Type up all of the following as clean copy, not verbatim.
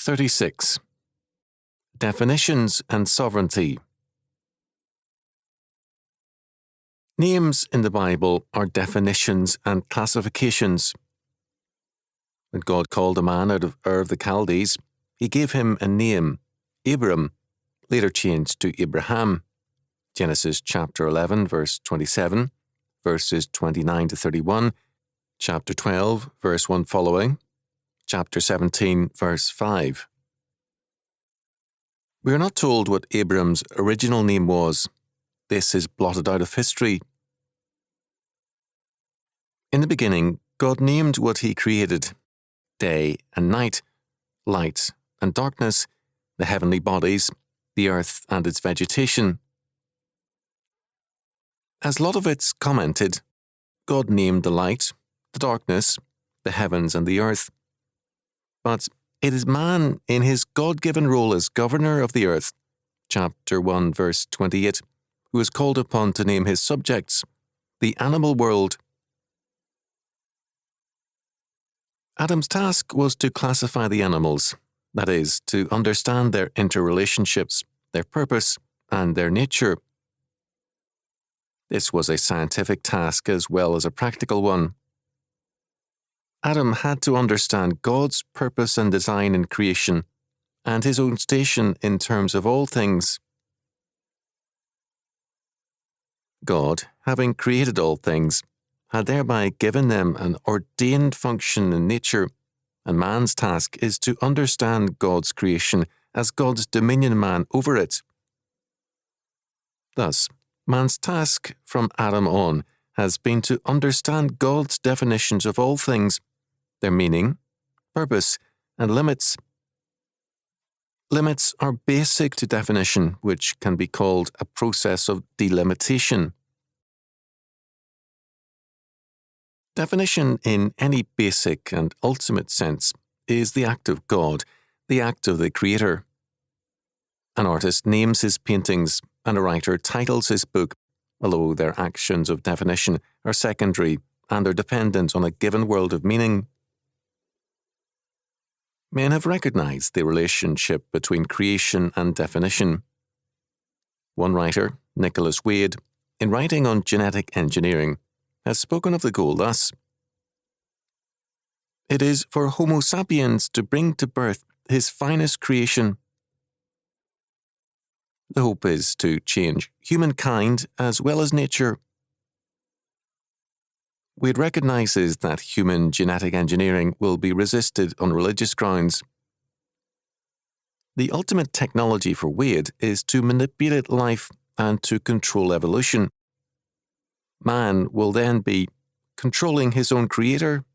36. Definitions and sovereignty. Names in the Bible are definitions and classifications. When God called a man out of Ur of the Chaldees, he gave him a name, Abram, later changed to Abraham. Genesis chapter 11, verse 27, verses 29 to 31, chapter 12, verse 1 following, chapter 17, verse 5. We are not told what Abram's original name was. This is blotted out of history. In the beginning, God named what he created: day and night, light and darkness, the heavenly bodies, the earth and its vegetation. As Lodowitz commented, God named the light, the darkness, the heavens and the earth. But it is man in his God-given role as governor of the earth, chapter 1, verse 28, who is called upon to name his subjects, the animal world. Adam's task was to classify the animals, that is, to understand their interrelationships, their purpose, and their nature. This was a scientific task as well as a practical one. Adam had to understand God's purpose and design in creation, and his own station in terms of all things. God, having created all things, had thereby given them an ordained function in nature, and man's task is to understand God's creation as God's dominion man over it. Thus, man's task from Adam on has been to understand God's definitions of all things, their meaning, purpose, and limits. Limits are basic to definition, which can be called a process of delimitation. Definition in any basic and ultimate sense is the act of God, the act of the Creator. An artist names his paintings, and a writer titles his book, although their actions of definition are secondary and are dependent on a given world of meaning. Men have recognized the relationship between creation and definition. One writer, Nicholas Wade, in writing on genetic engineering, has spoken of the goal thus: "It is for Homo sapiens to bring to birth his finest creation." The hope is to change humankind as well as nature. Wade recognizes that human genetic engineering will be resisted on religious grounds. The ultimate technology for Wade is to manipulate life and to control evolution. Man will then be controlling his own creator.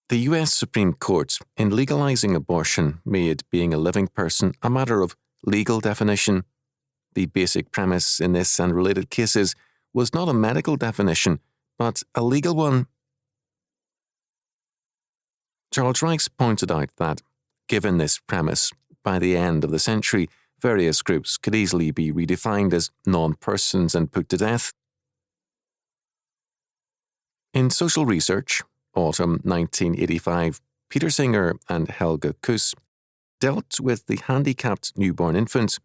The U.S. Supreme Court, in legalizing abortion, made being a living person a matter of legal definition. The basic premise in this and related cases was not a medical definition, but a legal one. Charles Reichs pointed out that, given this premise, by the end of the century, various groups could easily be redefined as non-persons and put to death. In Social Research, autumn 1985, Peter Singer and Helga Kuss dealt with the handicapped newborn infant.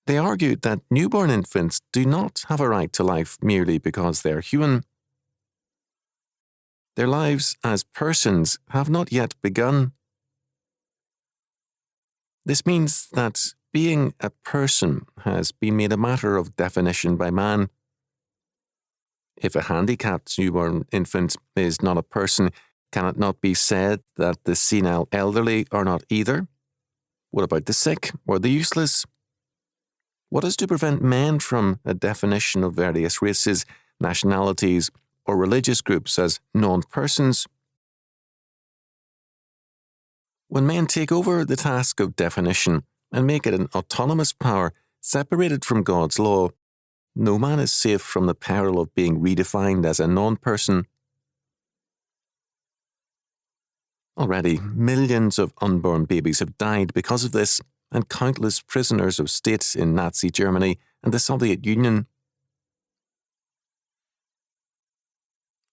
They argued that newborn infants do not have a right to life merely because they are human. Their lives as persons have not yet begun. This means that being a person has been made a matter of definition by man. If a handicapped newborn infant is not a person, can it not be said that the senile elderly are not either? What about the sick or the useless? What is to prevent men from a definition of various races, nationalities, or religious groups as non-persons? When men take over the task of definition and make it an autonomous power separated from God's law, no man is safe from the peril of being redefined as a non-person. Already, millions of unborn babies have died because of this, and countless prisoners of state in Nazi Germany and the Soviet Union.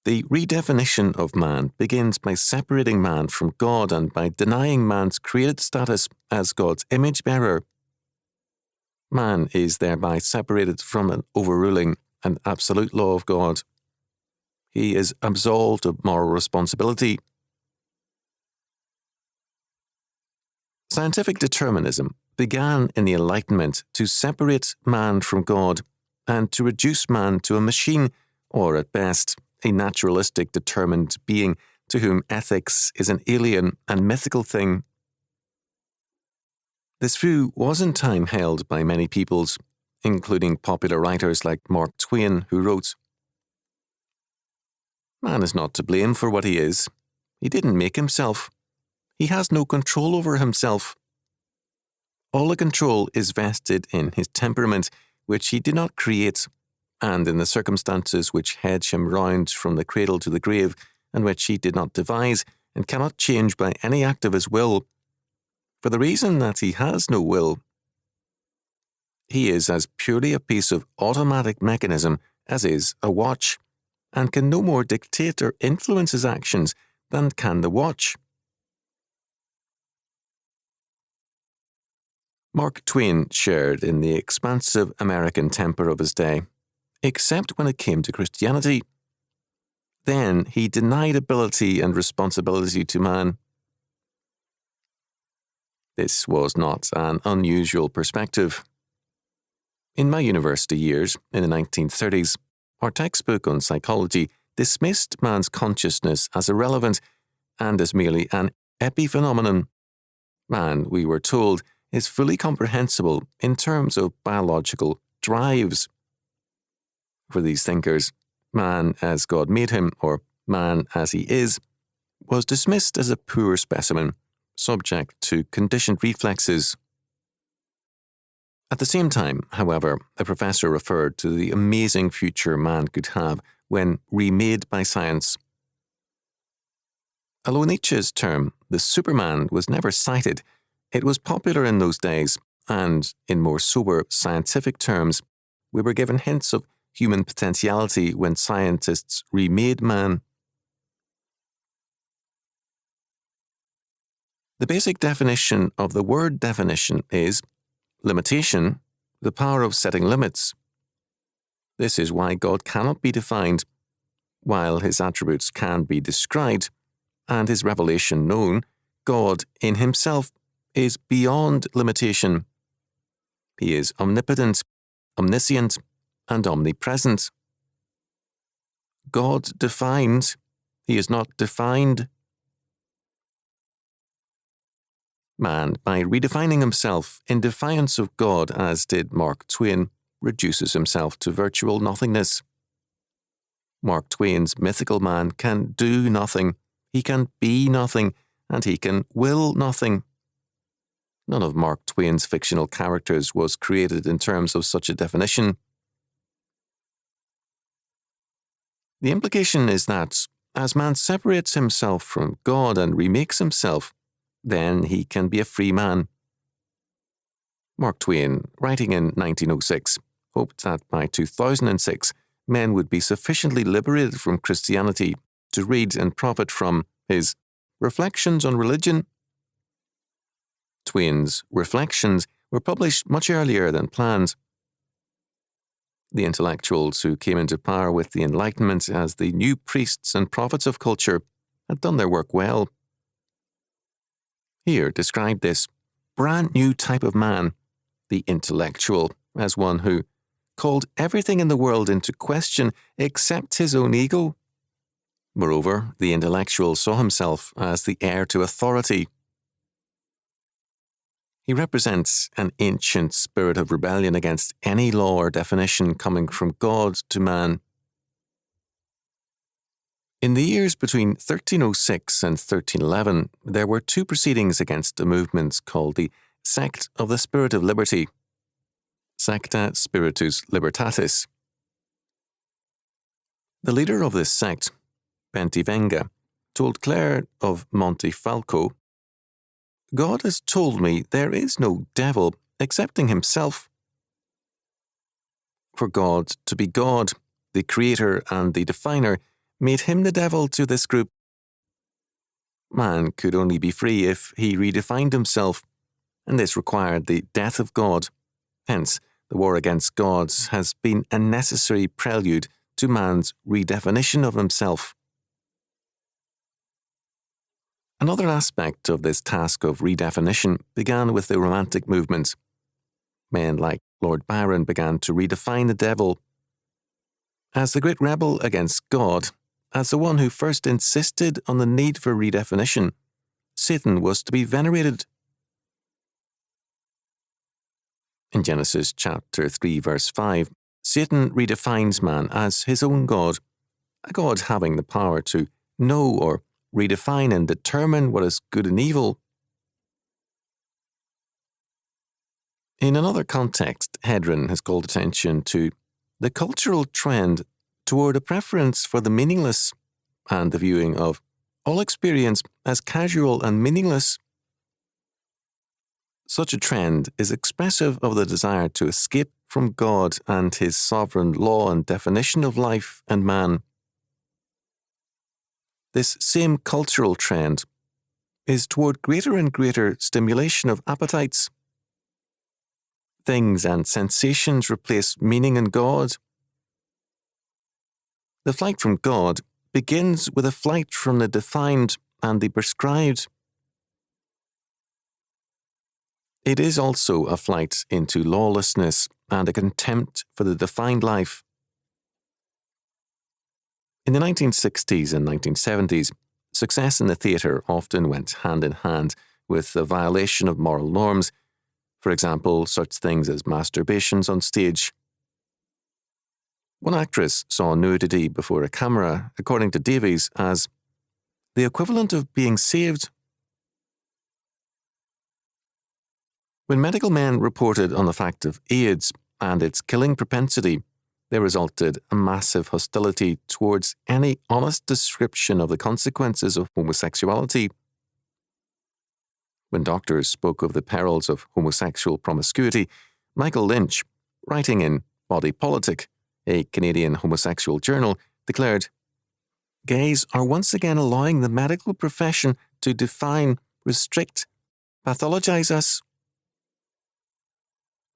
The redefinition of man begins by separating man from God and by denying man's created status as God's image bearer. Man is thereby separated from an overruling and absolute law of God. He is absolved of moral responsibility. Scientific determinism began in the Enlightenment to separate man from God and to reduce man to a machine, or at best, a naturalistic determined being to whom ethics is an alien and mythical thing. This view was in time held by many peoples, including popular writers like Mark Twain, who wrote, "Man is not to blame for what he is. He didn't make himself. He has no control over himself. All the control is vested in his temperament, which he did not create, and in the circumstances which hedge him round from the cradle to the grave, and which he did not devise, and cannot change by any act of his will, for the reason that he has no will. He is as purely a piece of automatic mechanism as is a watch, and can no more dictate or influence his actions than can the watch." Mark Twain shared in the expansive American temper of his day, except when it came to Christianity. Then he denied ability and responsibility to man. This was not an unusual perspective. In my university years, in the 1930s, our textbook on psychology dismissed man's consciousness as irrelevant and as merely an epiphenomenon. Man, we were told, is fully comprehensible in terms of biological drives. For these thinkers, man as God made him, or man as he is, was dismissed as a poor specimen, subject to conditioned reflexes. At the same time, however, the professor referred to the amazing future man could have when remade by science. Although Nietzsche's term, the Superman, was never cited, it was popular in those days, and, in more sober scientific terms, we were given hints of human potentiality when scientists remade man. The basic definition of the word definition is limitation, the power of setting limits. This is why God cannot be defined, while his attributes can be described, and his revelation known. God in himself is beyond limitation. He is omnipotent, omniscient, and omnipresent. God defined, he is not defined. Man, by redefining himself in defiance of God, as did Mark Twain, reduces himself to virtual nothingness. Mark Twain's mythical man can do nothing, he can be nothing, and he can will nothing. None of Mark Twain's fictional characters was created in terms of such a definition. The implication is that, as man separates himself from God and remakes himself, then he can be a free man. Mark Twain, writing in 1906, hoped that by 2006, men would be sufficiently liberated from Christianity to read and profit from his Reflections on Religion. Twain's Reflections were published much earlier than planned. The intellectuals who came into power with the Enlightenment as the new priests and prophets of culture had done their work well. Here described this brand new type of man, the intellectual, as one who called everything in the world into question except his own ego. Moreover, the intellectual saw himself as the heir to authority. He represents an ancient spirit of rebellion against any law or definition coming from God to man. In the years between 1306 and 1311, there were two proceedings against a movement called the Sect of the Spirit of Liberty, Secta Spiritus Libertatis. The leader of this sect, Bentivenga, told Clare of Montefalco, "God has told me there is no devil excepting himself. For God to be God, the creator and the definer, made him the devil to this group. Man could only be free if he redefined himself, and this required the death of God. Hence, the war against God has been a necessary prelude to man's redefinition of himself. Another aspect of this task of redefinition began with the Romantic movement. Men like Lord Byron began to redefine the devil as the great rebel against God, as the one who first insisted on the need for redefinition. Satan was to be venerated. In Genesis chapter 3 verse 5, Satan redefines man as his own God, a God having the power to know or redefine and determine what is good and evil. In another context, Hedron has called attention to the cultural trend toward a preference for the meaningless and the viewing of all experience as casual and meaningless. Such a trend is expressive of the desire to escape from God and his sovereign law and definition of life and man. This same cultural trend is toward greater and greater stimulation of appetites. Things and sensations replace meaning and God. The flight from God begins with a flight from the defined and the prescribed. It is also a flight into lawlessness and a contempt for the defined life. In the 1960s and 1970s, success in the theatre often went hand in hand with the violation of moral norms, for example, such things as masturbations on stage. One actress saw nudity before a camera, according to Davies, as the equivalent of being saved. When medical men reported on the fact of AIDS and its killing propensity, there resulted a massive hostility towards any honest description of the consequences of homosexuality. When doctors spoke of the perils of homosexual promiscuity, Michael Lynch, writing in Body Politic, a Canadian homosexual journal, declared, "Gays are once again allowing the medical profession to define, restrict, pathologize us."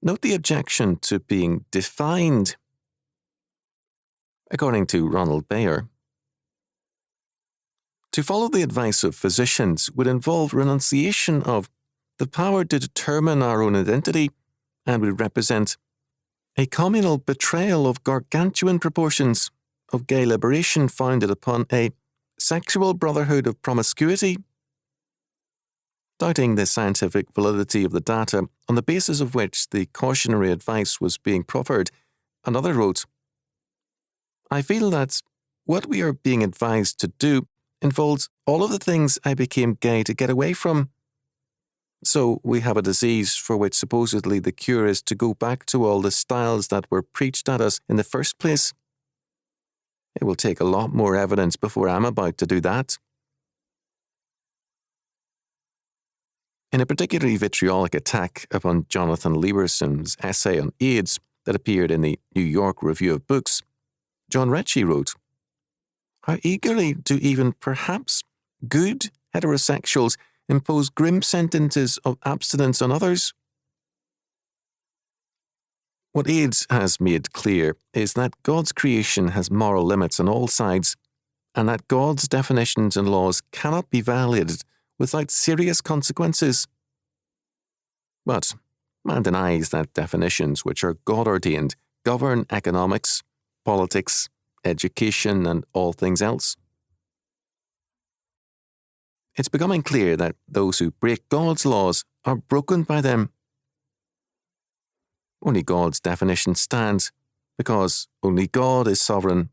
Note the objection to being defined. According to Ronald Bayer, to follow the advice of physicians would involve renunciation of the power to determine our own identity and would represent a communal betrayal of gargantuan proportions of gay liberation founded upon a sexual brotherhood of promiscuity. Doubting the scientific validity of the data on the basis of which the cautionary advice was being proffered, another wrote, "I feel that what we are being advised to do involves all of the things I became gay to get away from. So we have a disease for which supposedly the cure is to go back to all the styles that were preached at us in the first place. It will take a lot more evidence before I'm about to do that." In a particularly vitriolic attack upon Jonathan Lieberson's essay on AIDS that appeared in the New York Review of Books, John Ritchie wrote, "How eagerly do even perhaps good heterosexuals impose grim sentences of abstinence on others?" What AIDS has made clear is that God's creation has moral limits on all sides, and that God's definitions and laws cannot be violated without serious consequences. But man denies that definitions which are God-ordained govern economics, politics, education, and all things else. It's becoming clear that those who break God's laws are broken by them. Only God's definition stands, because only God is sovereign.